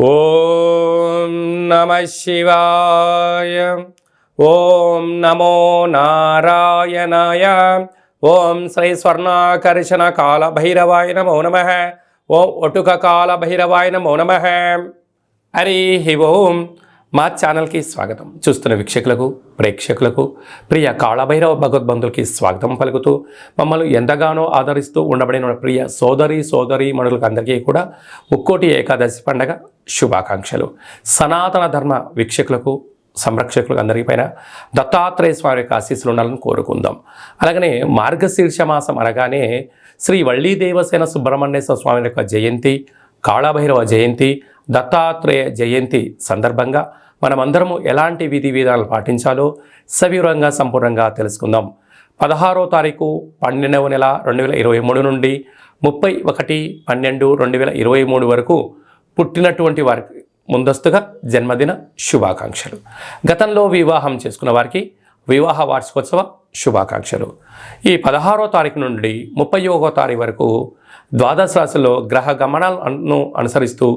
ఓం నమః శివాయ. ఓం నమో నారాయణాయ. ఓం శ్రీ స్వర్ణాకర్షణ కాల భైరవాయ నమో నమః. ఓం ఒటుక కాల భైరవాయ నమో నమః. హరి ఓం. మా ఛానల్కి స్వాగతం. చూస్తున్న వీక్షకులకు, ప్రేక్షకులకు, ప్రియ కాళభైరవ భగవద్బంధులకి స్వాగతం పలుకుతూ మమ్మల్ని ఎంతగానో ఆదరిస్తూ ఉండబడిన ప్రియ సోదరి మనులకు అందరికీ కూడా ముక్కోటి ఏకాదశి పండగ శుభాకాంక్షలు. సనాతన ధర్మ వీక్షకులకు, సంరక్షకులకు అందరిపైన దత్తాత్రేయ స్వామి యొక్క ఆశీస్సులు ఉండాలని కోరుకుందాం. అలాగనే మార్గశీర్ష మాసం అనగానే శ్రీ వళ్ళీ దేవసేన సుబ్రహ్మణ్యేశ్వర స్వామి యొక్క జయంతి, కాళభైరవ జయంతి, దత్తాత్రేయ జయంతి సందర్భంగా మనమందరము ఎలాంటి విధి విధానాలు పాటించాలో సవివరంగా సంపూర్ణంగా తెలుసుకుందాం. 16వ తారీఖు 12వ నెల 2023 నుండి 31/12/2023 వరకు పుట్టినటువంటి వారికి ముందస్తుగా జన్మదిన శుభాకాంక్షలు. గతంలో వివాహం చేసుకున్న వారికి వివాహ వార్షికోత్సవ శుభాకాంక్షలు. ఈ 16వ తారీఖు నుండి 31వ తారీఖు వరకు ద్వాదశ రాశిలో గ్రహ గమనాలను అనుసరిస్తూ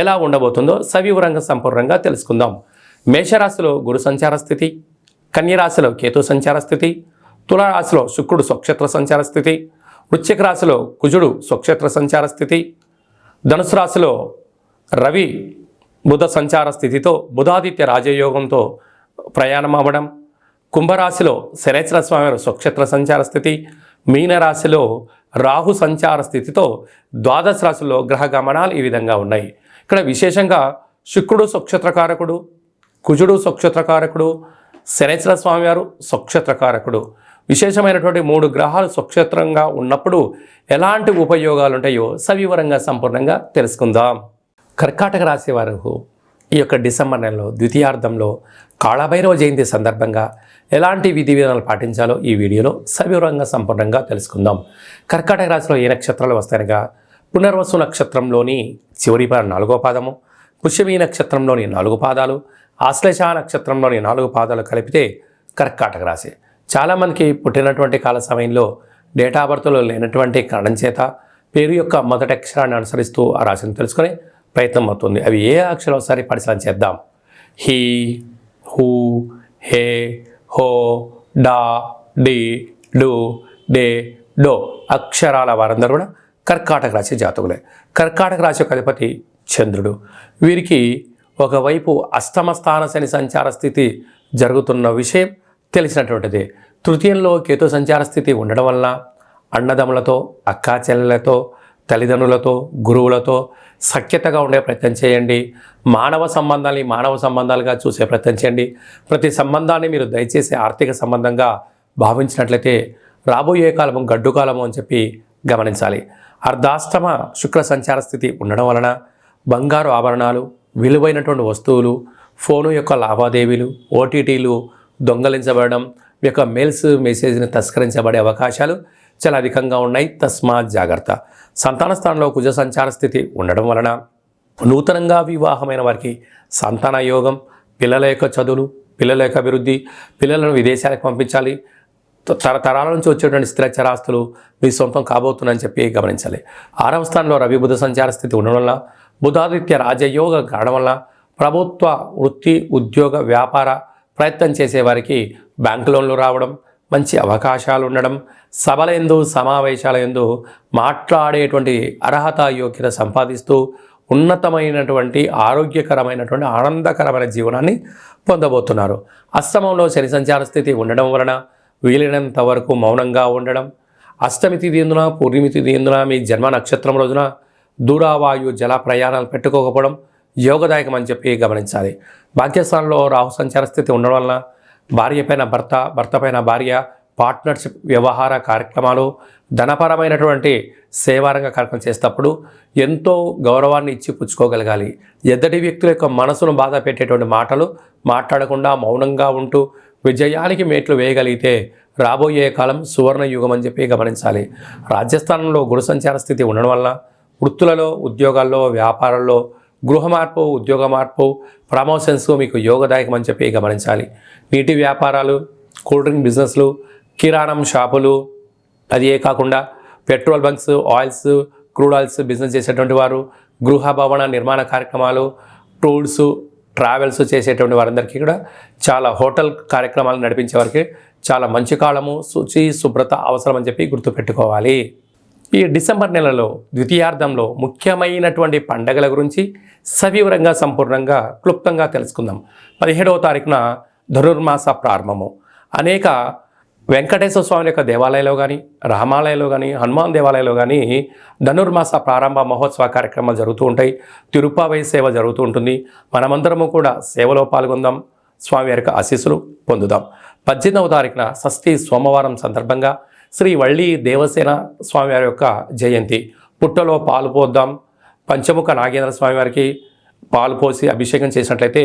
ఎలా ఉండబోతుందో సవివరంగా సంపూర్ణంగా తెలుసుకుందాం. మేషరాశిలో గురు సంచార స్థితి, కన్యరాశిలో కేతు సంచార స్థితి, తులారాశిలో శుక్రుడు స్వక్షేత్ర సంచార స్థితి, వృశ్చిక రాశిలో కుజుడు స్వక్షేత్ర సంచార స్థితి, ధనుసు రాశిలో రవి బుధ సంచార స్థితితో బుధాదిత్య రాజయోగంతో ప్రయాణం అవ్వడం, కుంభరాశిలో శనేశ్వర స్వామి స్వక్షేత్ర సంచార స్థితి, మీనరాశిలో రాహు సంచార స్థితితో ద్వాదశ రాశుల్లో గ్రహ గమనాలు ఈ విధంగా ఉన్నాయి. ఇక్కడ విశేషంగా శుక్రుడు స్వక్షేత్రకారకుడు, కుజుడు స్వక్షేత్రకారకుడు, శనేశ్వర స్వామి వారు స్వక్షేత్రకారకుడు. విశేషమైనటువంటి 3 గ్రహాలు స్వక్షేత్రంగా ఉన్నప్పుడు ఎలాంటి ఉపయోగాలు ఉంటాయో సవివరంగా సంపూర్ణంగా తెలుసుకుందాం. కర్కాటక రాశి వారు ఈ యొక్క డిసెంబర్ నెలలో ద్వితీయార్థంలో కాళభైరవ జయంతి సందర్భంగా ఎలాంటి విధి విధానాలు పాటించాలో ఈ వీడియోలో సవివరంగా సంపూర్ణంగా తెలుసుకుందాం. కర్కాటక రాశిలో ఏ నక్షత్రాలు వస్తాయనగా పునర్వసు నక్షత్రంలోని చివరి 4వ పాదము, పుష్యమీ నక్షత్రంలోని 4 పాదాలు, ఆశ్లేష నక్షత్రంలోని 4 పాదాలు కలిపితే కర్కాటక రాశి. చాలామందికి పుట్టినటువంటి కాల సమయంలో డేటా ఆఫ్ బర్త్లో లేనటువంటి కారణం చేత పేరు యొక్క మొదటి అక్షరాన్ని అనుసరిస్తూ ఆ రాశిని తెలుసుకునే ప్రయత్నం అవుతుంది. అవి ఏ అక్షరం ఒకసారి పరిశీలన చేద్దాం. హీ, హూ, హే, హో, డా, డి, డు, డే, డో అక్షరాల వారందరూ కూడా కర్కాటక రాశి జాతకులే. కర్కాటక రాశి యొక్క అధిపతి చంద్రుడు. వీరికి ఒకవైపు అష్టమ స్థాన శని సంచార స్థితి జరుగుతున్న విషయం తెలిసినటువంటిది. తృతీయంలో కేతు సంచార స్థితి ఉండడం వలన అన్నదమ్ములతో, అక్కా చెల్లెలతో, తల్లిదండ్రులతో, గురువులతో సఖ్యతగా ఉండే ప్రయత్నం చేయండి. మానవ సంబంధాలుగా చూసే ప్రయత్నం చేయండి. ప్రతి సంబంధాన్ని మీరు దయచేసి ఆర్థిక సంబంధంగా భావించినట్లయితే రాబోయే కాలము గడ్డు కాలము అని చెప్పి గమనించాలి. అర్ధాష్టమ శుక్ర సంచార స్థితి ఉండడం వలన బంగారు ఆభరణాలు, విలువైనటువంటి వస్తువులు, ఫోను యొక్క లావాదేవీలు, ఓటీటీలు దొంగలించబడడం, మీ యొక్క మెసేజ్ని తస్కరించబడే అవకాశాలు చాలా అధికంగా ఉన్నాయి. తస్మాత్ జాగ్రత్త. సంతాన స్థానంలో కుజ సంచార స్థితి ఉండడం వలన నూతనంగా వివాహమైన వారికి సంతాన యోగం, పిల్లల యొక్క చదువులు, పిల్లల యొక్క అభివృద్ధి, పిల్లలను విదేశాలకు పంపించాలి, తరతరాల నుంచి వచ్చేటువంటి స్థిరచరాస్తులు మీ సొంతం కాబోతుందని చెప్పి గమనించాలి. 6వ స్థానంలో రవి బుధ సంచార స్థితి ఉండడం వల్ల బుధాదిత్య రాజయోగం కావడం వల్ల ప్రభుత్వ వృత్తి, ఉద్యోగ, వ్యాపార ప్రయత్నం చేసేవారికి బ్యాంకు లోన్లు రావడం, మంచి అవకాశాలు ఉండడం, సభల యందు, సమావేశాల యందు మాట్లాడేటువంటి అర్హత, యోగ్యత సంపాదిస్తూ ఉన్నతమైనటువంటి ఆరోగ్యకరమైనటువంటి ఆనందకరమైన జీవనాన్ని పొందబోతున్నారు. అష్టమంలో శని సంచార స్థితి ఉండడం వలన వీలైనంత వరకు మౌనంగా ఉండడం, అష్టమి తిథి ఎందున, పూర్ణిమి తిథి ఎందున, మీ జన్మ నక్షత్రం రోజున దూరావాయు జల ప్రయాణాలు పెట్టుకోకపోవడం యోగదాయకం అని చెప్పి గమనించాలి. భాగ్యస్థానంలో రాహు సంచార స్థితి ఉండడం వలన భార్య పైన భర్త, భర్త పైన భార్య, పార్ట్నర్షిప్ వ్యవహార కార్యక్రమాలు, ధనపరమైనటువంటి సేవారంగ కార్యక్రమం చేసేటప్పుడు ఎంతో గౌరవాన్ని ఇచ్చి పుచ్చుకోగలగాలి. ఎద్దటి వ్యక్తుల యొక్క మనసును బాధ పెట్టేటువంటి మాటలు మాట్లాడకుండా మౌనంగా ఉంటూ విజయానికి మేట్లు వేయగలిగితే రాబోయే కాలం సువర్ణ యుగం అని చెప్పి గమనించాలి. రాజస్థానంలో గురు సంచార స్థితి ఉండడం వలన వృత్తులలో, ఉద్యోగాల్లో, వ్యాపారాల్లో గృహ మార్పు, ఉద్యోగ మార్పు, ప్రమోషన్స్ మీకు యోగదాయకం అని చెప్పి గమనించాలి. నీటి వ్యాపారాలు, కూల్ డ్రింక్ బిజినెస్లు, కిరాణం షాపులు, అది ఏ కాకుండా petrol bunks, oils, crude oils business చేసేటువంటి వారు, గృహ భవన నిర్మాణ కార్యక్రమాలు, టూర్స్, ట్రావెల్స్ చేసేటువంటి వారందరికీ కూడా, చాలా హోటల్ కార్యక్రమాలు నడిపించే వారికి చాలా మంచి కాలము, శుచి శుభ్రత అవసరం అని చెప్పి గుర్తుపెట్టుకోవాలి. ఈ డిసెంబర్ నెలలో ద్వితీయార్థంలో ముఖ్యమైనటువంటి పండగల గురించి సవివరంగా సంపూర్ణంగా క్లుప్తంగా తెలుసుకుందాం. 17వ తారీఖున ధనుర్మాస ప్రారంభము. అనేక వెంకటేశ్వర స్వామి యొక్క దేవాలయంలో కానీ, రామాలయంలో కానీ, హనుమాన్ దేవాలయంలో కానీ ధనుర్మాస ప్రారంభ మహోత్సవ కార్యక్రమాలు జరుగుతూ ఉంటాయి. తిరుపావై సేవ జరుగుతూ ఉంటుంది. మనమందరము కూడా సేవలో పాల్గొందాం, స్వామివారికి ఆశీస్సులు పొందుదాం. 18వ తారీఖున షష్ఠి సోమవారం సందర్భంగా శ్రీ వల్లి దేవసేన స్వామివారి యొక్క జయంతి. పుట్టలో పాలు పోద్దాం. పంచముఖ నాగేంద్ర స్వామివారికి పాలు పోసి అభిషేకం చేసినట్లయితే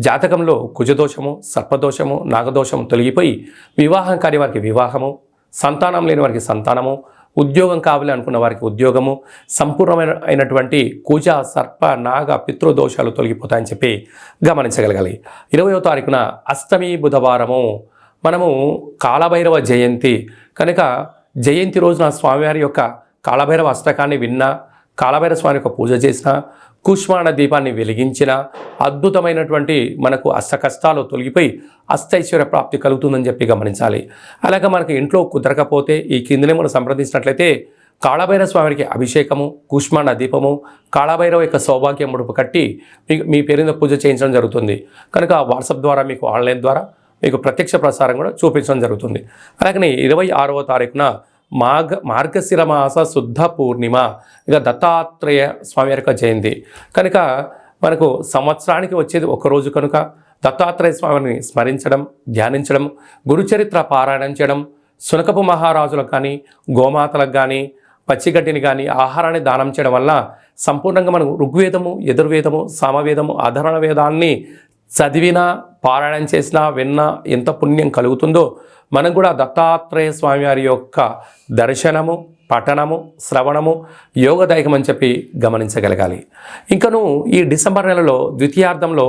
జాతకంలో కుజదోషము, సర్పదోషము, నాగదోషము తొలగిపోయి వివాహం కాని వారికి వివాహము, సంతానం లేని వారికి సంతానము, ఉద్యోగం కావాలి అనుకున్న వారికి ఉద్యోగము, సంపూర్ణమైనటువంటి కుజ, సర్ప, నాగ, పితృదోషాలు తొలగిపోతాయని చెప్పి గమనించగలగాలి. 20వ తారీఖున అష్టమి బుధవారము. మనము కాలభైరవ జయంతి కనుక జయంతి రోజున స్వామివారి యొక్క కాలభైరవ అష్టకాన్ని విన్నా, కాలభైరవ స్వామి యొక్క పూజ చేసిన, కూష్మాండ దీపాన్ని వెలిగించిన అద్భుతమైనటువంటి మనకు అష్ట కష్టాలు తొలగిపోయి అష్టైశ్వర్య ప్రాప్తి కలుగుతుందని చెప్పి గమనించాలి. అలాగే మనకు ఇంట్లో కుదరకపోతే ఈ కిందనే మనం సంప్రదించినట్లయితే కాళభైరవ స్వామికి అభిషేకము, కూష్మాండ దీపము, కాళభైరవ యొక్క సౌభాగ్య ముడుపు కట్టి మీ పేరున పూజ చేయించడం జరుగుతుంది. కనుక వాట్సాప్ ద్వారా మీకు ఆన్లైన్ ద్వారా మీకు ప్రత్యక్ష ప్రసారం కూడా చూపించడం జరుగుతుంది. అలాగనే 26వ తారీఖున మార్గశిర మాస శుద్ధ పూర్ణిమ, ఇక దత్తాత్రేయ స్వామి యొక్క జయంతి కనుక మనకు సంవత్సరానికి వచ్చేది ఒకరోజు కనుక దత్తాత్రేయ స్వామిని స్మరించడం, ధ్యానించడం, గురుచరిత్ర పారాయణం చేయడం, శునకపు మహారాజులకు కానీ, గోమాతలకు కానీ, పచ్చిగడ్డిని కానీ ఆహారాన్ని దానం చేయడం వల్ల సంపూర్ణంగా మనం ఋగ్వేదము, యజుర్వేదము, సామవేదము, అధర్వణ వేదాన్ని చదివినా, పారాయణం చేసినా, విన్నా ఎంత పుణ్యం కలుగుతుందో మనం కూడా దత్తాత్రేయ స్వామివారి యొక్క దర్శనము, పఠనము, శ్రవణము యోగదాయకం అని చెప్పి గమనించగలగాలి. ఇంకను ఈ డిసెంబర్ నెలలో ద్వితీయార్థంలో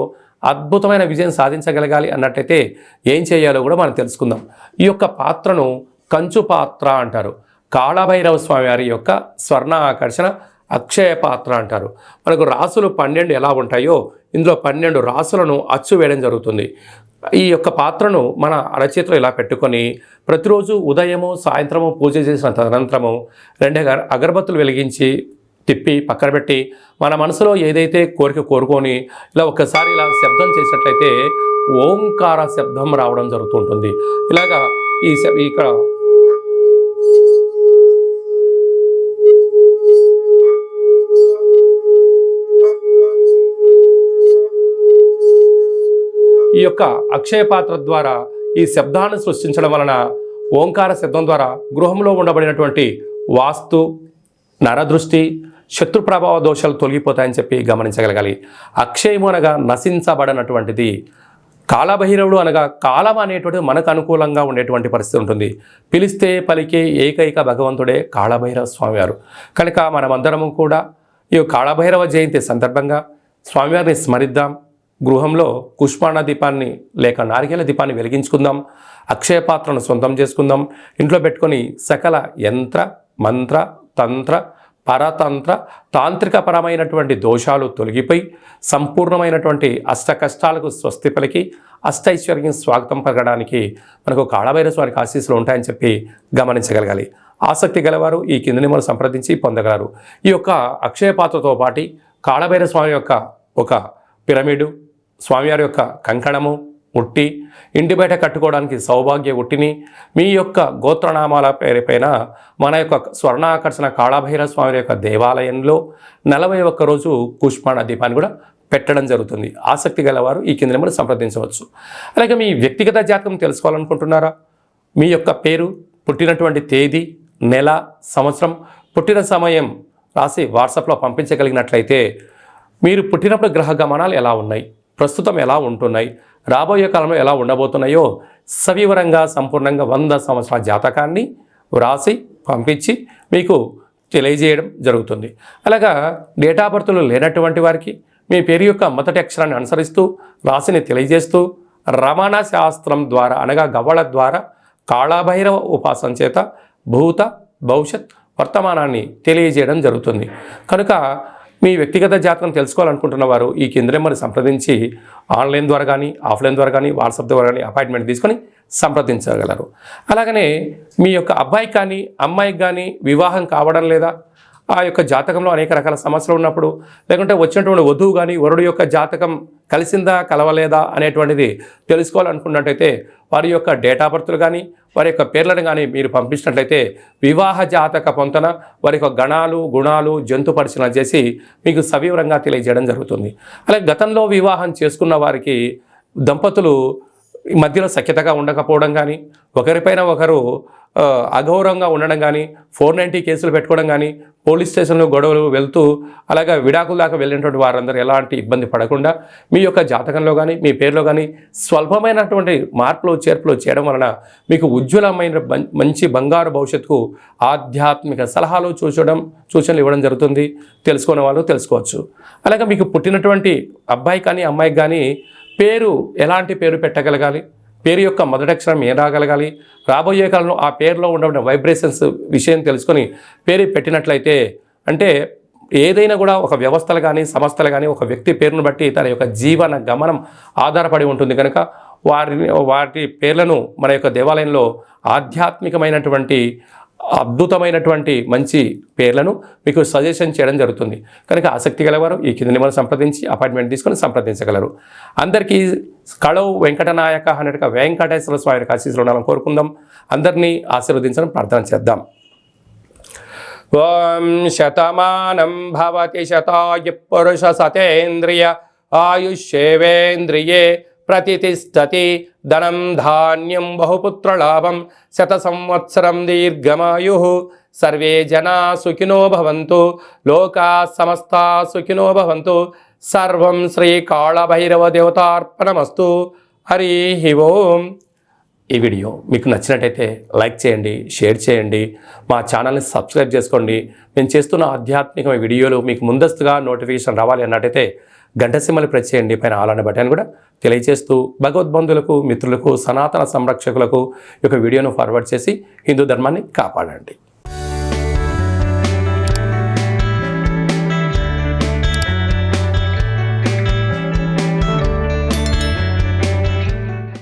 అద్భుతమైన విజయం సాధించగలగాలి అన్నట్టయితే ఏం చేయాలో కూడా మనం తెలుసుకుందాం. ఈ యొక్క పాత్రను కంచు పాత్ర అంటారు. కాళభైరవ స్వామివారి యొక్క స్వర్ణ ఆకర్షణ అక్షయ పాత్ర అంటారు. మనకు రాసులు 12 ఎలా ఉంటాయో ఇందులో 12 రాసులను అచ్చు వేయడం జరుగుతుంది. ఈ యొక్క పాత్రను మన అరచేతిలో ఇలా పెట్టుకొని ప్రతిరోజు ఉదయము, సాయంత్రము పూజ చేసిన తదనంతరము 2 అగరబత్తులు వెలిగించి తిప్పి పక్కన పెట్టి మన మనసులో ఏదైతే కోరుకొని ఇలా ఒక్కసారి ఇలా శబ్దం చేసినట్లయితే ఓంకార శబ్దం రావడం జరుగుతుంటుంది. ఇలాగా ఇక్కడ ఈ యొక్క అక్షయ పాత్ర ద్వారా ఈ శబ్దాన్ని సృష్టించడం వలన ఓంకార శబ్దం ద్వారా గృహంలో ఉండబడినటువంటి వాస్తు, నరదృష్టి, శత్రు ప్రభావ దోషాలు తొలగిపోతాయని చెప్పి గమనించగలగాలి. అక్షయము అనగా నశించబడినటువంటిది. కాలభైరవుడు అనగా కాలం అనేటువంటిది మనకు అనుకూలంగా ఉండేటువంటి పరిస్థితి ఉంటుంది. పిలిస్తే పలికే ఏకైక భగవంతుడే కాళభైరవ స్వామివారు. కనుక మనమందరము కూడా ఈ కాళభైరవ జయంతి సందర్భంగా స్వామివారిని స్మరిద్దాం. గృహంలో కూష్మాండ దీపాన్ని లేక నారికేల దీపాన్ని వెలిగించుకుందాం. అక్షయ పాత్రను సొంతం చేసుకుందాం. ఇంట్లో పెట్టుకొని సకల యంత్ర, మంత్ర, తంత్ర, పరతంత్ర, తాంత్రికపరమైనటువంటి దోషాలు తొలగిపోయి సంపూర్ణమైనటువంటి అష్ట కష్టాలకు స్వస్తి పలికి అష్టైశ్వర్యం స్వాగతం పలకడానికి మనకు కాళభైరవ స్వామికి ఆశీస్సులు ఉంటాయని చెప్పి గమనించగలగాలి. ఆసక్తి గలవారు ఈ కిందని మనం సంప్రదించి పొందగలరు. ఈ యొక్క అక్షయ పాత్రతో పాటు కాళభైరవ స్వామి యొక్క ఒక పిరమిడు, స్వామివారి యొక్క కంకణము, ఉట్టి, ఇంటి బయట కట్టుకోవడానికి సౌభాగ్య ఉట్టిని, మీ యొక్క గోత్రనామాల పేరుపైన మన యొక్క స్వర్ణాకర్షణ కాళభైరవ స్వామి యొక్క దేవాలయంలో 41 రోజు కూష్మాండ దీపాన్ని కూడా పెట్టడం జరుగుతుంది. ఆసక్తి గలవారు ఈ కింద నెంబర్ సంప్రదించవచ్చు. అలాగే మీ వ్యక్తిగత జాతకం తెలుసుకోవాలనుకుంటున్నారా? మీ యొక్క పేరు, పుట్టినటువంటి తేదీ, నెల, సంవత్సరం, పుట్టిన సమయం రాసి వాట్సాప్లో పంపించగలిగినట్లయితే మీరు పుట్టినప్పుడు గ్రహ గమనాలు ఎలా ఉన్నాయి, ప్రస్తుతం ఎలా ఉంటున్నాయి, రాబోయే కాలంలో ఎలా ఉండబోతున్నాయో సవివరంగా సంపూర్ణంగా 100 సంవత్సరాల జాతకాన్ని వ్రాసి పంపించి మీకు తెలియజేయడం జరుగుతుంది. అలాగా డేటా బర్త్లు లేనటువంటి వారికి మీ పేరు యొక్క మొదటి అక్షరాన్ని అనుసరిస్తూ రాశిని తెలియజేస్తూ రమణ శాస్త్రం ద్వారా అనగా గవ్వళ ద్వారా కాళభైరవ ఉపాసన చేత భూత, భవిష్యత్, వర్తమానాన్ని తెలియజేయడం జరుగుతుంది. కనుక మీ వ్యక్తిగత జాతకం తెలుసుకోవాలనుకుంటున్న వారు ఈ కింద నెంబర్ని సంప్రదించి ఆన్లైన్ ద్వారా కానీ ఆఫ్లైన్ ద్వారా కానీ వాట్సాప్ ద్వారా కానీ అపాయింట్మెంట్ తీసుకొని సంప్రదించగలరు. అలాగనే మీ యొక్క అబ్బాయికి కానీ అమ్మాయికి కానీ వివాహం కావడం లేదా, ఆ యొక్క జాతకంలో అనేక రకాల సమస్యలు ఉన్నప్పుడు, లేకుంటే వచ్చినటువంటి వధువు కానీ వరుడు యొక్క జాతకం కలిసిందా కలవలేదా అనేటువంటిది తెలుసుకోవాలనుకున్నట్టయితే వారి యొక్క డేట్ ఆఫ్ బర్త్లు కానీ వారి యొక్క పేర్లను కానీ మీరు పంపించినట్లయితే వివాహ జాతక పొంతన వారి యొక్క గణాలు గుణాలు జంతు పరిశీలన చేసి మీకు సవివరంగా తెలియజేయడం జరుగుతుంది. అలాగే గతంలో వివాహం చేసుకున్న వారికి దంపతులు మధ్యలో సఖ్యతగా ఉండకపోవడం కానీ, ఒకరిపైన ఒకరు అగౌరవంగా ఉండడం కానీ, 490 కేసులు పెట్టుకోవడం కానీ, పోలీస్ స్టేషన్లో గొడవలు వెళ్తూ అలాగే విడాకుల దాకా వెళ్ళినటువంటి వారందరూ ఎలాంటి ఇబ్బంది పడకుండా మీ యొక్క జాతకంలో కానీ మీ పేరులో కానీ స్వల్పమైనటువంటి మార్పులు చేర్పులు చేయడం వలన మీకు ఉజ్వలమైన మంచి బంగారు భవిష్యత్తుకు ఆధ్యాత్మిక సలహాలు సూచనలు ఇవ్వడం జరుగుతుంది. తెలుసుకునే వాళ్ళు తెలుసుకోవచ్చు. అలాగే మీకు పుట్టినటువంటి అబ్బాయి కానీ అమ్మాయికి కానీ పేరు ఎలాంటి పేరు పెట్టగలగాలి, పేరు యొక్క మొదటి అక్షరం ఏం రాగలగాలి, రాబోయే కాలంలో ఆ పేరులో ఉన్న వైబ్రేషన్స్ విషయం తెలుసుకొని పేరు పెట్టినట్లయితే, అంటే ఏదైనా కూడా ఒక వ్యవస్థలు కానీ సంస్థలు కానీ ఒక వ్యక్తి పేరును బట్టి తన యొక్క జీవన గమనం ఆధారపడి ఉంటుంది. కనుక వాటి పేర్లను మన యొక్క దేవాలయంలో ఆధ్యాత్మికమైనటువంటి అద్భుతమైనటువంటి మంచి పేర్లను మీకు సజెషన్ చేయడం జరుగుతుంది. కనుక ఆసక్తి గలవారు ఈ కింద నెంబర్ సంప్రదించి అపాయింట్మెంట్ తీసుకొని సంప్రదించగలరు. అందరికీ కళవు వెంకటనాయక అన్నట్టుగా వెంకటేశ్వర స్వామి ఆశీస్సులు ఉండాలని కోరుకుందాం. అందరినీ ఆశీర్వదించడం ప్రార్థన చేద్దాం. ఓం శతమానం భవతి శతాయు పురుష సతేంద్రియ ఆయుష్యేవేంద్రియే ప్రతిష్టతి ధనం ధాన్యం బహుపుత్రలాభం శత సంవత్సరం దీర్ఘమాయు. సర్వే జనా సుఖినో భవంతు, లోకా సమస్తా సుఖినో భవంతు. సర్వం శ్రీ కాళభైరవ దేవతార్పణమస్తు. హరి ఓం. ఈ వీడియో మీకు నచ్చినట్టయితే లైక్ చేయండి, షేర్ చేయండి, మా ఛానల్ని సబ్స్క్రైబ్ చేసుకోండి. నేను చేస్తున్న ఆధ్యాత్మిక వీడియోలు మీకు ముందస్తుగా నోటిఫికేషన్ రావాలి అన్నట్టయితే గంట సింబల్ ప్రెస్ చేయండి, పైన ఆల్ అనే బటన్ కూడా తెలియజేస్తూ భగవద్బంధులకు మిత్రులకు సనాతన సంరక్షకులకు ఈ యొక్క వీడియోను ఫార్వర్డ్ చేసి హిందూ ధర్మాన్ని కాపాడండి.